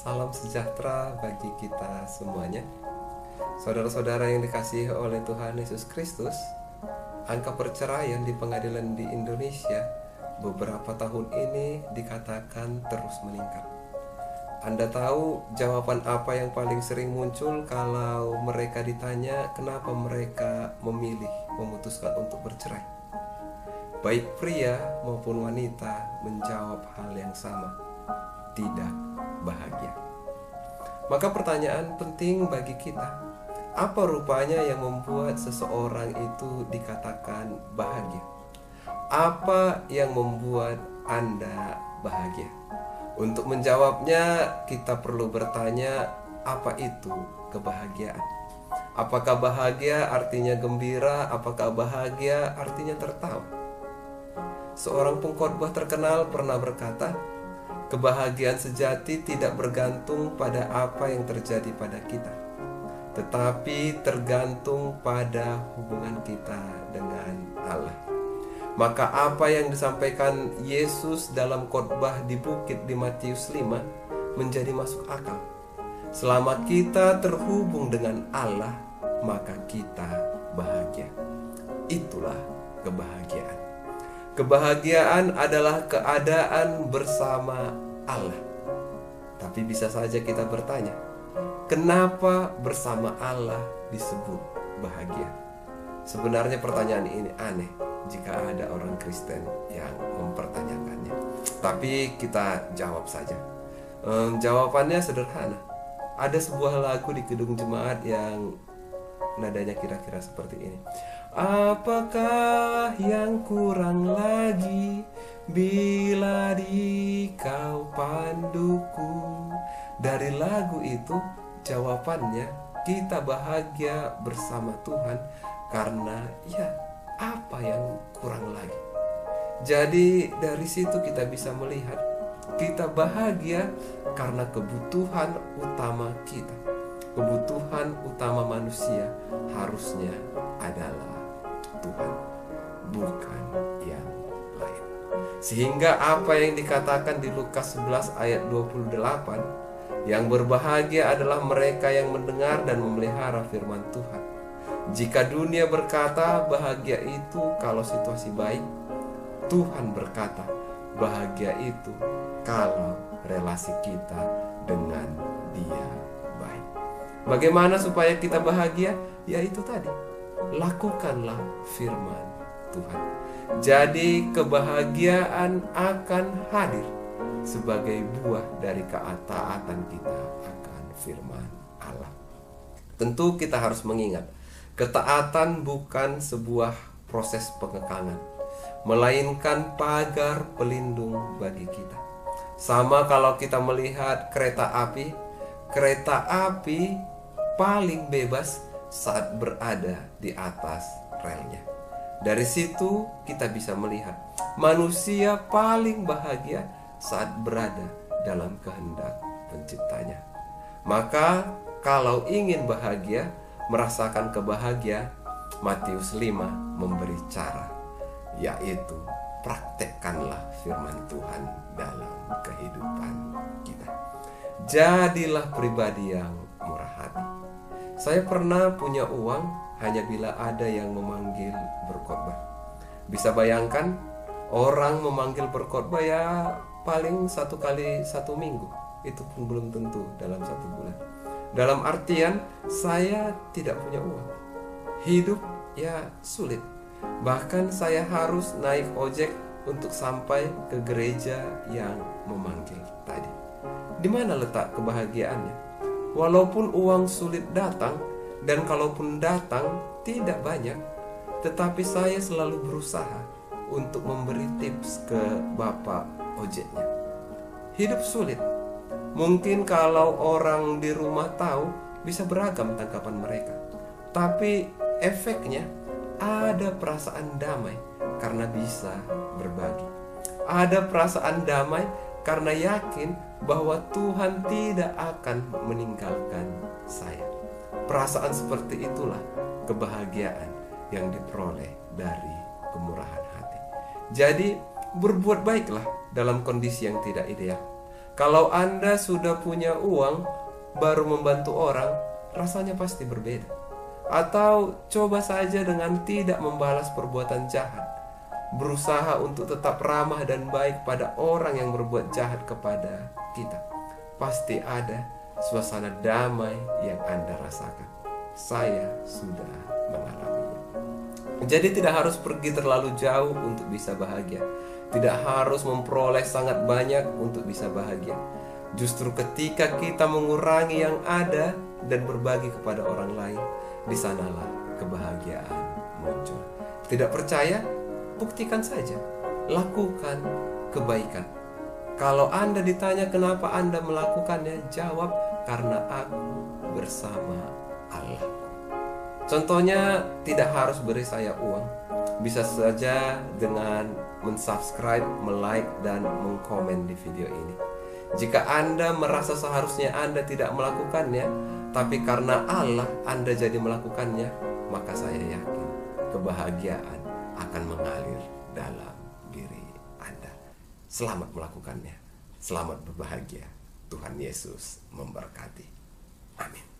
Salam sejahtera bagi kita semuanya. Saudara-saudara yang dikasihi oleh Tuhan Yesus Kristus, angka perceraian di pengadilan di Indonesia beberapa tahun ini dikatakan terus meningkat. Anda tahu jawaban apa yang paling sering muncul kalau mereka ditanya kenapa mereka memilih memutuskan untuk bercerai? Baik pria maupun wanita menjawab hal yang sama, tidak bahagia. Maka pertanyaan penting bagi kita, apa rupanya yang membuat seseorang itu dikatakan bahagia? Apa yang membuat Anda bahagia? Untuk menjawabnya, kita perlu bertanya, apa itu kebahagiaan? Apakah bahagia artinya gembira? Apakah bahagia artinya tertawa? Seorang pengkhotbah terkenal pernah berkata, kebahagiaan sejati tidak bergantung pada apa yang terjadi pada kita, tetapi tergantung pada hubungan kita dengan Allah. Maka apa yang disampaikan Yesus dalam khotbah di bukit di Matius 5 menjadi masuk akal. Selama kita terhubung dengan Allah, maka kita bahagia. Itulah kebahagiaan. Kebahagiaan adalah keadaan bersama Allah. Tapi bisa saja kita bertanya, kenapa bersama Allah disebut bahagia? Sebenarnya pertanyaan ini aneh jika ada orang Kristen yang mempertanyakannya. Tapi kita jawab saja. Jawabannya sederhana. Ada sebuah lagu di gedung jemaat yang nadanya kira-kira seperti ini. Apakah yang kurang lagi bila di kau panduku? Dari lagu itu jawabannya kita bahagia bersama Tuhan karena ya apa yang kurang lagi. Jadi dari situ kita bisa melihat kita bahagia karena kebutuhan utama kita. Kebutuhan utama manusia harusnya adalah Tuhan, bukan yang lain. Sehingga apa yang dikatakan di Lukas 11 ayat 28, yang berbahagia adalah mereka yang mendengar dan memelihara firman Tuhan. Jika dunia berkata bahagia itu kalau situasi baik, Tuhan berkata bahagia itu kalau relasi kita dengan Dia baik. Bagaimana supaya kita bahagia? Ya itu tadi, lakukanlah firman Tuhan. Jadi kebahagiaan akan hadir sebagai buah dari ketaatan kita akan firman Allah. Tentu kita harus mengingat, ketaatan bukan sebuah proses pengekangan, melainkan pagar pelindung bagi kita. Sama kalau kita melihat kereta api paling bebas saat berada di atas relnya. Dari situ kita bisa melihat manusia paling bahagia saat berada dalam kehendak penciptanya. Maka kalau ingin bahagia, merasakan kebahagiaan, Matius 5 memberi cara, yaitu praktekkanlah firman Tuhan dalam kehidupan kita. Jadilah pribadi yang murah hati. Saya pernah punya uang hanya bila ada yang memanggil berkhotbah. Bisa bayangkan, orang memanggil berkhotbah ya paling 1 kali 1 minggu. Itu pun belum tentu dalam 1 bulan. Dalam artian saya tidak punya uang. Hidup ya sulit. Bahkan saya harus naik ojek untuk sampai ke gereja yang memanggil tadi. Di mana letak kebahagiaannya? Walaupun uang sulit datang, dan kalaupun datang tidak banyak, tetapi saya selalu berusaha untuk memberi tips ke bapak ojeknya. Hidup sulit. Mungkin kalau orang di rumah tahu, bisa beragam tanggapan mereka. Tapi efeknya ada perasaan damai karena bisa berbagi. Ada perasaan damai karena yakin bahwa Tuhan tidak akan meninggalkan saya. Perasaan seperti itulah kebahagiaan yang diperoleh dari kemurahan hati. Jadi berbuat baiklah dalam kondisi yang tidak ideal. Kalau Anda sudah punya uang, baru membantu orang, rasanya pasti berbeda. Atau coba saja dengan tidak membalas perbuatan jahat, berusaha untuk tetap ramah dan baik pada orang yang berbuat jahat kepada kita. Pasti ada suasana damai yang Anda rasakan. Saya sudah mengalaminya. Jadi tidak harus pergi terlalu jauh untuk bisa bahagia. Tidak harus memperoleh sangat banyak untuk bisa bahagia. Justru ketika kita mengurangi yang ada dan berbagi kepada orang lain, di sanalah kebahagiaan muncul. Tidak percaya? Buktikan saja. Lakukan kebaikan. Kalau Anda ditanya kenapa Anda melakukannya, jawab, karena aku bersama Allah. Contohnya, tidak harus beri saya uang. Bisa saja dengan mensubscribe, melike, dan mengkomen di video ini. Jika Anda merasa seharusnya Anda tidak melakukannya, tapi karena Allah Anda jadi melakukannya, maka saya yakin kebahagiaan akan mengalir dalam diri Anda. Selamat melakukannya. Selamat berbahagia. Tuhan Yesus memberkati. Amin.